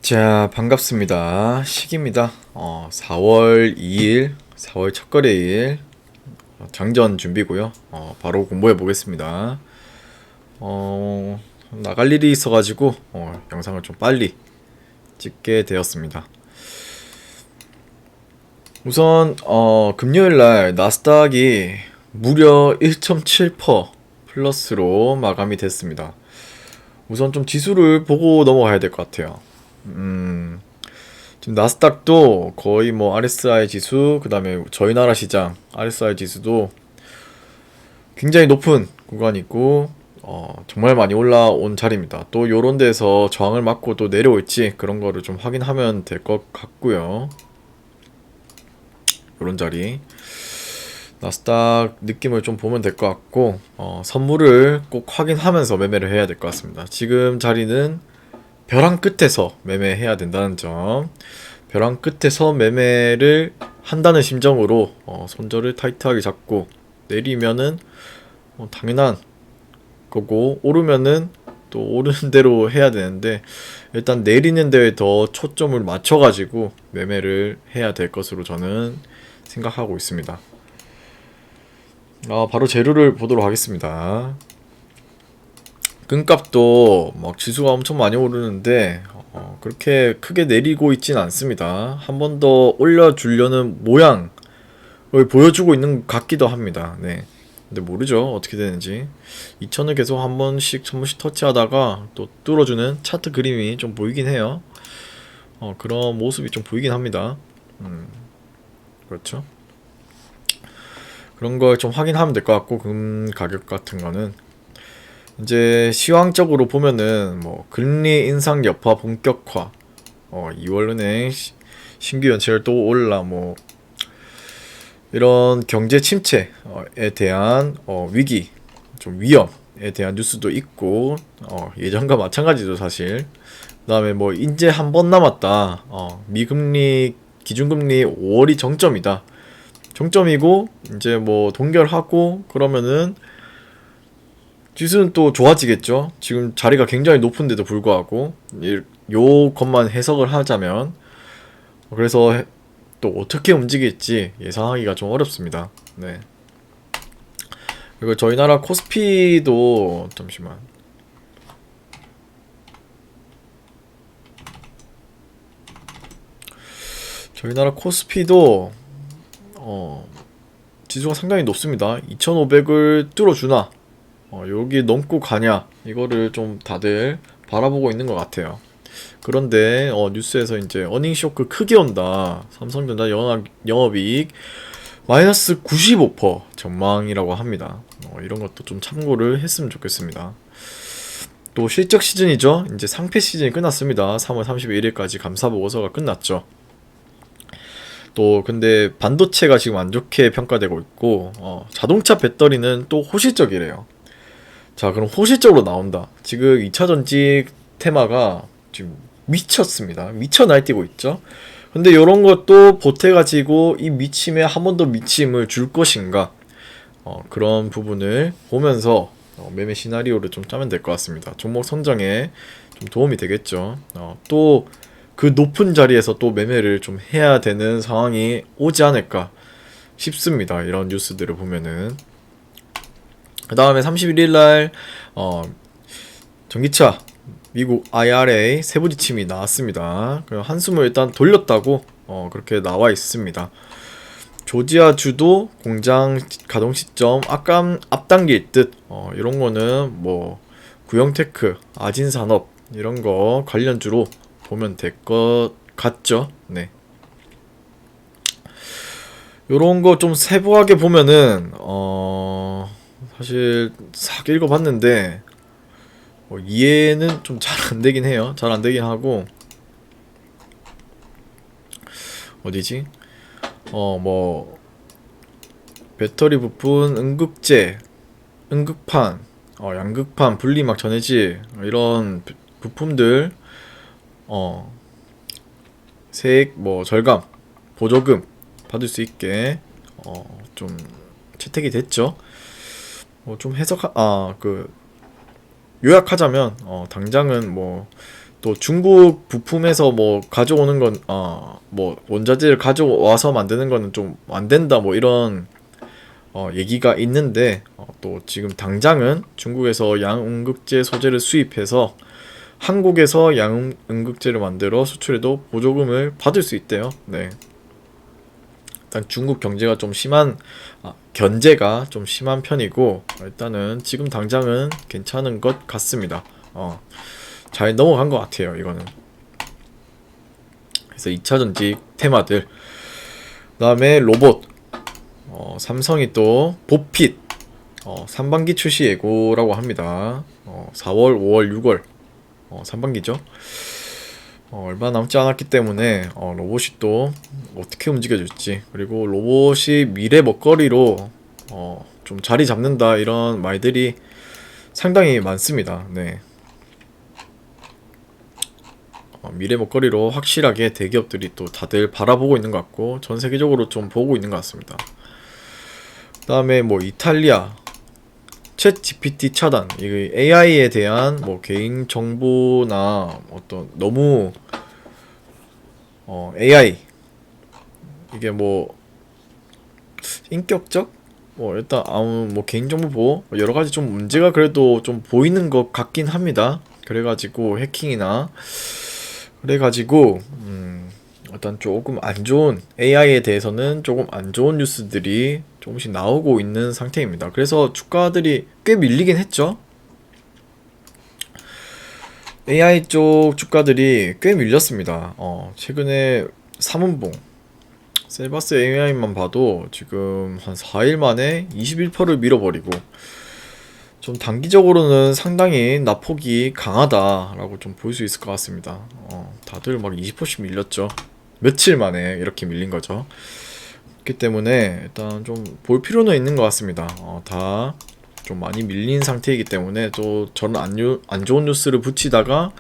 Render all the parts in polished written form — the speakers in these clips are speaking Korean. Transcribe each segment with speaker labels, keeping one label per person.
Speaker 1: 자, 반갑습니다. 식입니다. 4월 2일, 4월 첫 거래일, 장전 준비고요. 바로 공부해 보겠습니다. 나갈 일이 있어가지고, 영상을 좀 빨리 찍게 되었습니다. 우선, 금요일 날 나스닥이 무려 1.7% 플러스로 마감이 됐습니다. 우선 좀 지수를 보고 넘어가야 될 것 같아요. 지금 나스닥도 거의 뭐 RSI 지수, 그 다음에 저희 나라 시장 RSI 지수도 굉장히 높은 구간이고, 정말 많이 올라온 자리입니다. 또 요런 데서 저항을 맞고 또 내려올지 그런 거를 좀 확인하면 될 것 같고요. 요런 자리. 나스닥 느낌을 좀 보면 될 것 같고, 선물을 꼭 확인하면서 매매를 해야 될 것 같습니다. 지금 자리는 벼랑 끝에서 매매해야 된다는 점, 벼랑 끝에서 매매를 한다는 심정으로 손절을 타이트하게 잡고 내리면은 당연한 거고, 오르면은 또 오르는 대로 해야 되는데 일단 내리는 데에 더 초점을 맞춰가지고 매매를 해야 될 것으로 저는 생각하고 있습니다. 바로 재료를 보도록 하겠습니다. 금값도 막 지수가 엄청 많이 오르는데 그렇게 크게 내리고 있진 않습니다. 한 번 더 올려주려는 모양을 보여주고 있는 것 같기도 합니다. 네. 근데 모르죠, 어떻게 되는지. 2000을 계속 한 번씩 터치하다가 또 뚫어주는 차트 그림이 좀 보이긴 해요. 그런 모습이 좀 보이긴 합니다. 그렇죠. 그런 걸 좀 확인하면 될 것 같고, 금 가격 같은 거는 이제 시황적으로 보면은 뭐 금리 인상 여파 본격화, 2월은행 신규 연체율 또 올라, 뭐 이런 경제 침체에 대한 위기, 좀 위험에 대한 뉴스도 있고, 예전과 마찬가지죠 사실. 그다음에 뭐 이제 한 번 남았다. 미금리 기준금리 5월이 정점이다. 정점이고 이제 뭐 동결하고 그러면은 지수는 또 좋아지겠죠. 지금 자리가 굉장히 높은데도 불구하고 요 것만 해석을 하자면, 그래서 또 어떻게 움직일지 예상하기가 좀 어렵습니다. 네. 그리고 저희 나라 코스피도 잠시만. 저희 나라 코스피도 지수가 상당히 높습니다. 2,500을 뚫어주나, 여기 넘고 가냐, 이거를 좀 다들 바라보고 있는 것 같아요. 그런데 뉴스에서 이제 어닝 쇼크 크게 온다, 삼성전자 영업이익 마이너스 95% 전망이라고 합니다. 이런 것도 좀 참고를 했으면 좋겠습니다. 또 실적 시즌이죠. 이제 상패 시즌이 끝났습니다. 3월 31일까지 감사 보고서가 끝났죠. 또 근데 반도체가 지금 안 좋게 평가되고 있고, 자동차 배터리는 또 호실적이래요. 자, 그럼 호실적으로 나온다. 지금 2차 전지 테마가 지금 미쳤습니다. 미쳐 날뛰고 있죠. 근데 이런 것도 보태가지고 이 미침에 한 번 더 미침을 줄 것인가, 그런 부분을 보면서 매매 시나리오를 좀 짜면 될 것 같습니다. 종목 선정에 좀 도움이 되겠죠. 또 그 높은 자리에서 또 매매를 좀 해야 되는 상황이 오지 않을까 싶습니다. 이런 뉴스들을 보면은. 그 다음에 31일날 전기차 미국 IRA 세부 지침이 나왔습니다. 한숨을 일단 돌렸다고 그렇게 나와 있습니다. 조지아주도 공장 가동 시점 앞당길 듯, 이런 거는 뭐 구형테크, 아진산업 이런 거 관련주로 보면 될 것 같죠. 네. 요런 거 좀 세부하게 보면은 사실 싹 읽어봤는데 이해는 좀 잘 안 되긴 해요. 잘 안 되긴 하고, 어디지? 뭐 배터리 부품, 응급제, 응급판, 양극판, 분리막, 전해질 이런 부품들 세액 뭐 절감, 보조금 받을 수 있게 좀 채택이 됐죠. 좀 요약하자면 당장은 뭐 또 중국 부품에서 뭐 가져오는 건 뭐 원자재를 가져와서 만드는 거는 좀 안 된다 뭐 이런 얘기가 있는데 또 지금 당장은 중국에서 양음극재 소재를 수입해서 한국에서 양음극재를 만들어 수출해도 보조금을 받을 수 있대요. 네. 일단 중국 경제가 좀 심한 견제가 좀 심한 편이고 일단은 지금 당장은 괜찮은 것 같습니다. 잘 넘어간 것 같아요. 이거는. 그래서 2차전지 테마들, 그 다음에 로봇, 삼성이 또 보핏 3반기 출시 예고라고 합니다. 4월, 5월, 6월 3반기죠. 얼마 남지 않았기 때문에 로봇이 또 어떻게 움직여줄지, 그리고 로봇이 미래 먹거리로 좀 자리 잡는다 이런 말들이 상당히 많습니다. 네. 미래 먹거리로 확실하게 대기업들이 또 다들 바라보고 있는 것 같고 전 세계적으로 좀 보고 있는 것 같습니다. 그 다음에 뭐 이탈리아 챗 GPT 차단, 이 AI에 대한 뭐 개인 정보나 어떤 너무 AI 이게 뭐 인격적 뭐 일단 뭐 개인정보 보호 여러 가지 좀 문제가 그래도 좀 보이는 것 같긴 합니다. 그래가지고 해킹이나 그래가지고 일단 조금 안 좋은 AI에 대해서는 조금 안 좋은 뉴스들이 조금씩 나오고 있는 상태입니다. 그래서 주가들이 꽤 밀리긴 했죠. AI 쪽 주가들이 꽤 밀렸습니다. 최근에 3운봉 셀바스 AI만 봐도 지금 한 4일 만에 21%를 밀어버리고 좀 단기적으로는 상당히 낙폭이 강하다라고 좀 볼 수 있을 것 같습니다. 다들 막 20%씩 밀렸죠. 며칠 만에 이렇게 밀린 거죠. 그렇기 때문에 일단 좀 볼 필요는 있는 것 같습니다. 다 좀 많이 밀린 상태이기 때문에 또 저는 안 좋은 뉴스를 붙이다가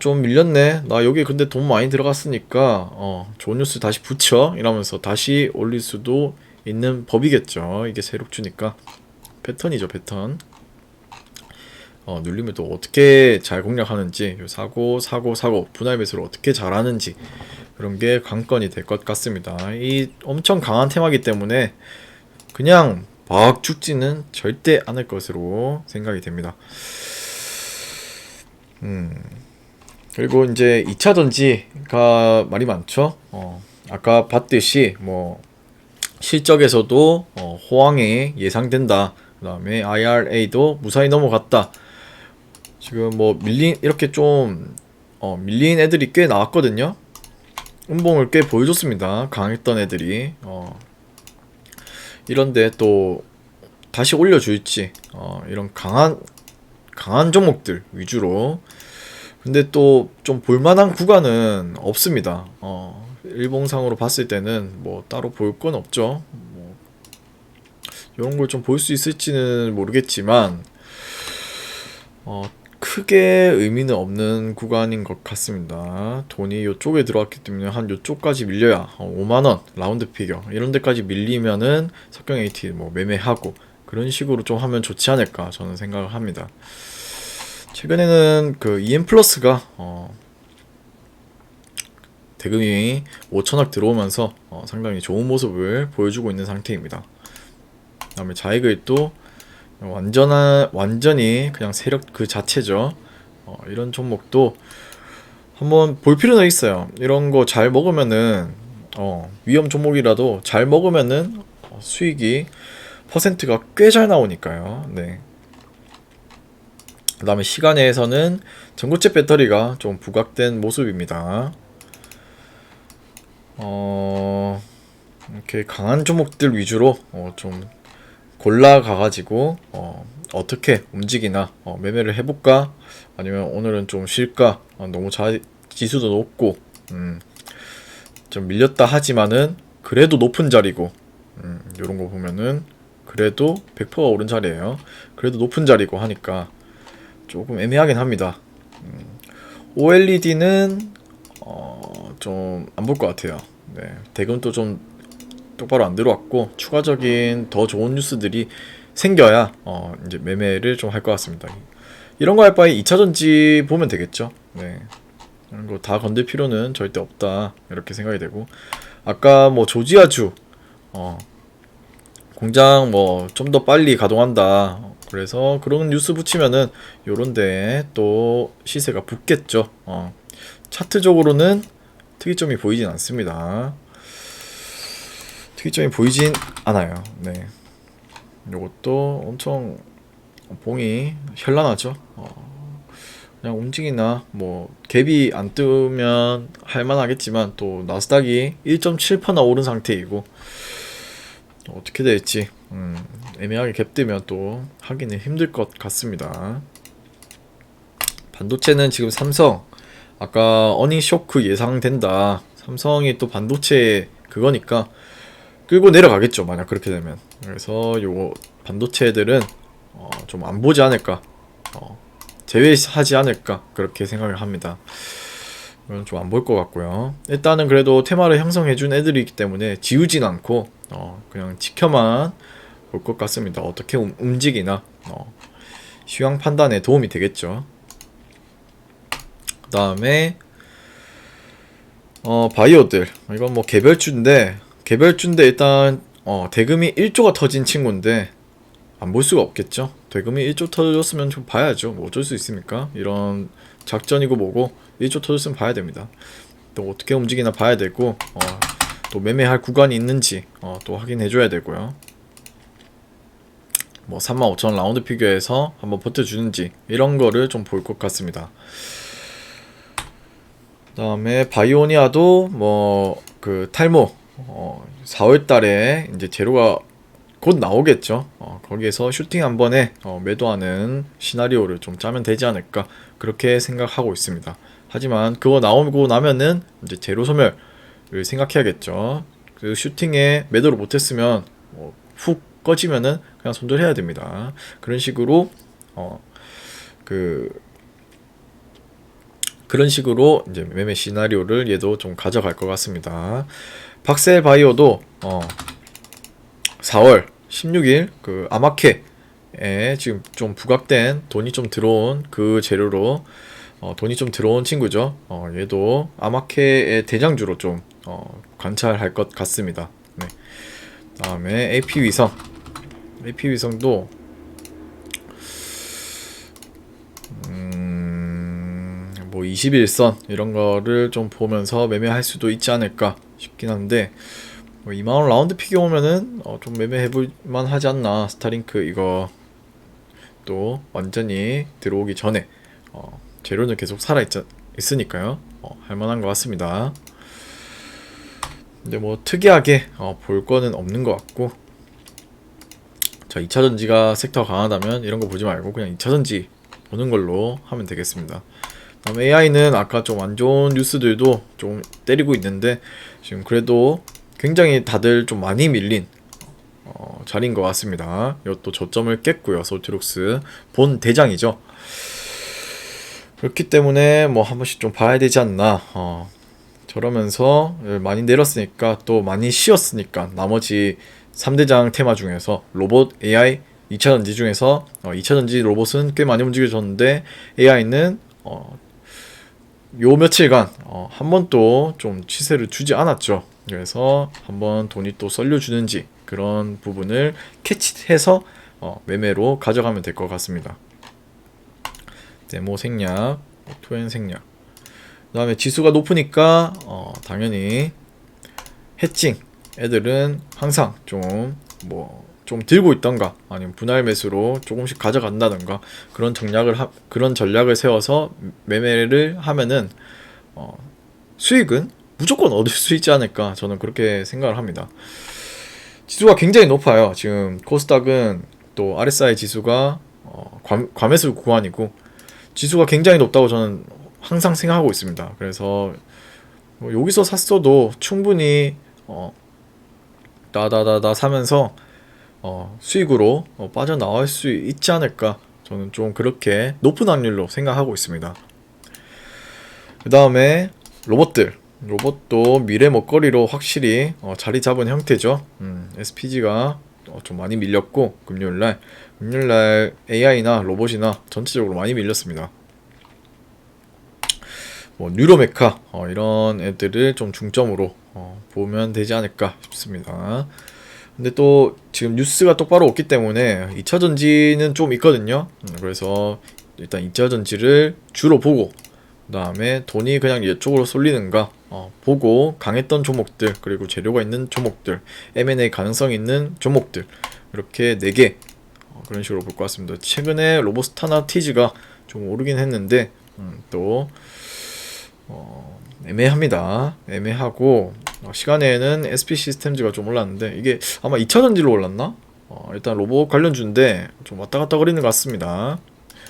Speaker 1: 좀 밀렸네, 나 여기 근데 돈 많이 들어갔으니까 좋은 뉴스 다시 붙여 이러면서 다시 올릴 수도 있는 법이겠죠. 이게 세력주니까 패턴이죠, 패턴. 눌림을 또 어떻게 잘 공략하는지, 사고 분할 매수를 어떻게 잘하는지 그런 게 관건이 될 것 같습니다. 이 엄청 강한 테마기 때문에 그냥 막 죽지는 절대 않을 것으로 생각이 됩니다. 그리고 이제 2차 전지가 말이 많죠. 아까 봤듯이 뭐 실적에서도 호황이 예상된다. 그 다음에 IRA도 무사히 넘어갔다. 지금 뭐 이렇게 좀 밀린 애들이 꽤 나왔거든요. 음봉을 꽤 보여줬습니다. 강했던 애들이 이런데 또 다시 올려줄지 이런 강한 종목들 위주로. 근데 또 좀 볼만한 구간은 없습니다. 일봉상으로 봤을 때는 뭐 따로 볼 건 없죠. 뭐 이런 걸 좀 볼 수 있을지는 모르겠지만 크게 의미는 없는 구간인 것 같습니다. 돈이 이쪽에 들어왔기 때문에 한 이쪽까지 밀려야 5만원 라운드 피겨 이런 데까지 밀리면은 석경 AT 뭐 매매하고 그런 식으로 좀 하면 좋지 않을까 저는 생각을 합니다. 최근에는 그 EM 플러스가 대금이 5천억 들어오면서 상당히 좋은 모습을 보여주고 있는 상태입니다. 그 다음에 자이글도 완전히 그냥 세력 그 자체죠. 이런 종목도 한번 볼 필요는 있어요. 이런 거 잘 먹으면은 위험 종목이라도 잘 먹으면은 수익이 퍼센트가 꽤 잘 나오니까요. 네. 그 다음에 시간에서는 전고체 배터리가 좀 부각된 모습입니다. 이렇게 강한 종목들 위주로 좀 골라가가지고 어떻게 움직이나 매매를 해볼까? 아니면 오늘은 좀 쉴까? 너무 지수도 높고 좀 밀렸다 하지만은 그래도 높은 자리고 요런 거 보면은 그래도 100%가 오른 자리예요. 그래도 높은 자리고 하니까 조금 애매하긴 합니다. OLED는 좀 안 볼 것 같아요. 네, 대금도 좀 똑바로 안 들어왔고 추가적인 더 좋은 뉴스들이 생겨야 이제 매매를 좀 할 것 같습니다. 이런 거 할 바에 2차전지 보면 되겠죠. 네. 이런 거 다 건들 필요는 절대 없다. 이렇게 생각이 되고. 아까 뭐 조지아주, 공장 뭐 좀 더 빨리 가동한다. 그래서 그런 뉴스 붙이면은 요런데 또 시세가 붙겠죠. 차트적으로는 특이점이 보이진 않습니다. 특이점이 보이진 않아요. 네. 요것도 엄청 봉이 현란하죠. 그냥 움직이나 뭐 갭이 안 뜨면 할만하겠지만 또 나스닥이 1.7%나 오른 상태이고 어떻게 될지 애매하게 갭 뜨면 또 하기는 힘들 것 같습니다. 반도체는 지금 삼성 아까 어닝 쇼크 예상된다. 삼성이 또 반도체 그거니까 끌고 내려가겠죠. 만약 그렇게 되면. 그래서 요 반도체들은 좀 안 보지 않을까. 제외하지 않을까. 그렇게 생각을 합니다. 이건 좀 안 볼 것 같고요. 일단은 그래도 테마를 형성해준 애들이기 때문에 지우진 않고 그냥 지켜만 볼 것 같습니다. 어떻게 움직이나 시황 판단에 도움이 되겠죠. 그 다음에 바이오들 이건 뭐 개별주인데 일단 대금이 1조가 터진 친구인데 안 볼 수가 없겠죠. 대금이 1조 터졌으면 좀 봐야죠. 뭐 어쩔 수 있습니까? 이런 작전이고 뭐고 1조 터졌으면 봐야 됩니다. 또 어떻게 움직이나 봐야 되고 또 매매할 구간이 있는지 또 확인해 줘야 되고요. 뭐 35,000원 라운드 피겨에서 한번 버텨주는지 이런 거를 좀 볼 것 같습니다. 그 다음에 바이오니아도 뭐 그 탈모 4월달에 이제 재료가 곧 나오겠죠. 거기에서 슈팅 한 번에 매도하는 시나리오를 좀 짜면 되지 않을까 그렇게 생각하고 있습니다. 하지만 그거 나오고 나면은 이제 재료 소멸을 생각해야겠죠. 그 슈팅에 매도를 못했으면 훅 꺼지면은 그냥 손절해야 됩니다. 그런 식으로 그런 식으로 이제 매매 시나리오를 얘도 좀 가져갈 것 같습니다. 박셀 바이오도 4월 16일 그 아마케에 지금 좀 부각된 돈이 좀 들어온 그 재료로 돈이 좀 들어온 친구죠. 얘도 아마케의 대장주로 좀 관찰할 것 같습니다. 네. 다음에 AP위성도 뭐 21선 이런 거를 좀 보면서 매매할 수도 있지 않을까 싶긴 한데 뭐 2만원 라운드 픽이 오면은 좀 매매해볼만 하지 않나. 스타링크 이거 또 완전히 들어오기 전에 재료는 계속 살아있으니까요. 할만한 것 같습니다. 근데 뭐 특이하게 볼 거는 없는 것 같고, 자 2차전지가 섹터 강하다면 이런 거 보지 말고 그냥 2차전지 보는 걸로 하면 되겠습니다. 다음 AI는 아까 좀 안 좋은 뉴스들도 좀 때리고 있는데 지금 그래도 굉장히 다들 좀 많이 밀린 자리인 것 같습니다. 이것도 저점을 깼고요. 솔트룩스 본 대장이죠. 그렇기 때문에 뭐 한 번씩 좀 봐야 되지 않나. 저러면서 많이 내렸으니까 또 많이 쉬었으니까 나머지 3대장 테마 중에서 로봇, AI, 2차전지 중에서 2차전지 로봇은 꽤 많이 움직여졌는데 AI는 요 며칠간 한 번도 좀 치세를 주지 않았죠. 그래서 한번 돈이 또 썰려주는지 그런 부분을 캐치해서 매매로 가져가면 될 것 같습니다. 데모 생략, 투엔 생략. 그 다음에 지수가 높으니까 당연히 해칭 애들은 항상 좀 들고 있던가 아니면 분할 매수로 조금씩 가져간다던가 그런 전략을 세워서 매매를 하면은 수익은 무조건 얻을 수 있지 않을까 저는 그렇게 생각을 합니다. 지수가 굉장히 높아요. 지금 코스닥은 또 RSI 지수가 과매수 구간이고 지수가 굉장히 높다고 저는 항상 생각하고 있습니다. 그래서 뭐 여기서 샀어도 충분히 나다다다 사면서 수익으로 빠져나올 수 있지 않을까 저는 좀 그렇게 높은 확률로 생각하고 있습니다. 그 다음에 로봇도 미래 먹거리로 확실히 자리 잡은 형태죠. SPG가 좀 많이 밀렸고, 금요일날 AI나 로봇이나 전체적으로 많이 밀렸습니다. 뭐 뉴로메카 이런 애들을 좀 중점으로 보면 되지 않을까 싶습니다. 근데 또 지금 뉴스가 똑바로 없기 때문에 2차전지는 좀 있거든요. 그래서 일단 2차전지를 주로 보고, 그 다음에 돈이 그냥 이쪽으로 쏠리는가 보고, 강했던 종목들 그리고 재료가 있는 종목들, M&A 가능성이 있는 종목들, 이렇게 4개 그런 식으로 볼 것 같습니다. 최근에 로보스타나 티즈가 좀 오르긴 했는데 또 애매합니다. 애매하고, 시간에는 SP 시스템즈가 좀 올랐는데 이게 아마 2차전지로 올랐나? 일단 로봇 관련주인데 좀 왔다 갔다 거리는 것 같습니다.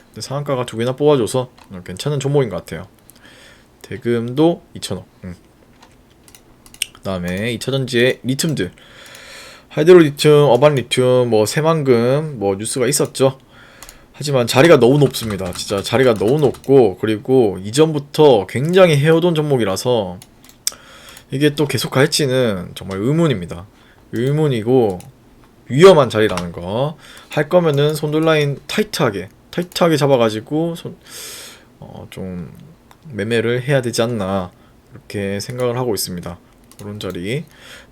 Speaker 1: 근데 상한가가 2개나 뽑아줘서 괜찮은 종목인 것 같아요. 대금도 2,000원. 그 다음에 2차전지의 리튬들, 하이드로 리튬, 어반 리튬, 뭐 새만금 뭐 뉴스가 있었죠. 하지만 자리가 너무 높습니다. 진짜 자리가 너무 높고, 그리고 이전부터 굉장히 해오던 종목이라서 이게 또 계속 갈지는 정말 의문입니다. 의문이고 위험한 자리라는 거. 할 거면은 손절 라인 타이트하게 잡아가지고 좀 매매를 해야 되지 않나, 이렇게 생각을 하고 있습니다. 그런 자리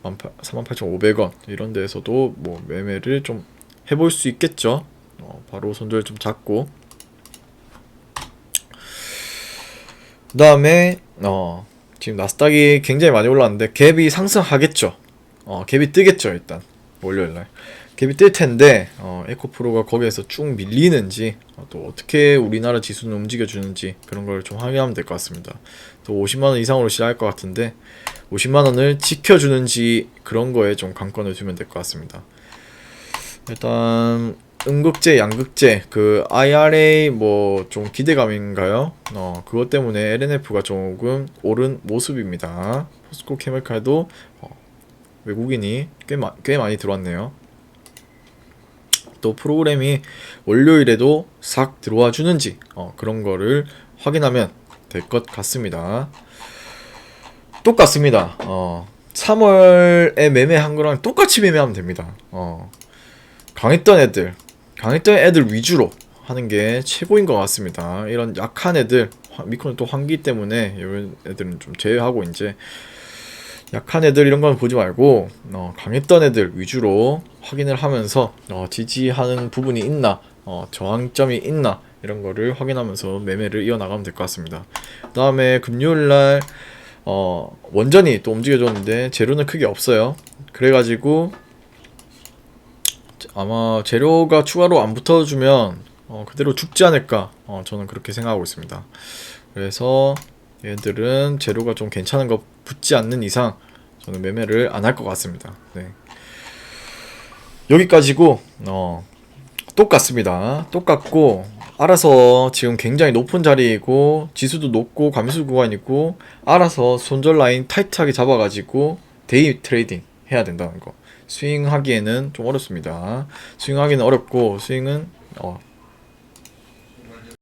Speaker 1: 38,500원 이런 데에서도 뭐 매매를 좀 해볼 수 있겠죠. 바로 손절 좀 잡고, 그 다음에 지금 나스닥이 굉장히 많이 올랐는데 갭이 상승하겠죠. 갭이 뜨겠죠. 일단 월요일날 갭이 뜰 텐데 에코프로가 거기에서 쭉 밀리는지, 또 어떻게 우리나라 지수는 움직여주는지 그런 걸 좀 확인하면 될 것 같습니다. 또 50만원 이상으로 시작할 것 같은데 50만원을 지켜주는지, 그런 거에 좀 관건을 두면 될 것 같습니다. 일단 음극재, 양극재, 그 IRA 뭐 좀 기대감인가요? 그것 때문에 LNF가 조금 오른 모습입니다. 포스코 케미칼도 외국인이 꽤 많이 들어왔네요. 또 프로그램이 월요일에도 싹 들어와 주는지 그런 거를 확인하면 될 것 같습니다. 똑같습니다. 3월에 매매한 거랑 똑같이 매매하면 됩니다. 강했던 애들 위주로 하는 게 최고인 것 같습니다. 이런 약한 애들, 미코는 또 환기 때문에 이런 애들은 좀 제외하고, 이제 약한 애들 이런 건 보지 말고 강했던 애들 위주로 확인을 하면서 지지하는 부분이 있나, 저항점이 있나, 이런 거를 확인하면서 매매를 이어나가면 될 것 같습니다. 그 다음에 금요일날 원전이 또 움직여줬는데 재료는 크게 없어요. 그래가지고 아마 재료가 추가로 안 붙어주면 그대로 죽지 않을까, 저는 그렇게 생각하고 있습니다. 그래서 얘들은 재료가 좀 괜찮은 거 붙지 않는 이상 저는 매매를 안 할 것 같습니다. 네. 여기까지고 똑같습니다. 똑같고, 알아서 지금 굉장히 높은 자리이고 지수도 높고 감소 구간이고, 알아서 손절 라인 타이트하게 잡아가지고 데이 트레이딩 해야 된다는 거. 스윙하기에는 좀 어렵습니다. 스윙하기는 어렵고, 스윙은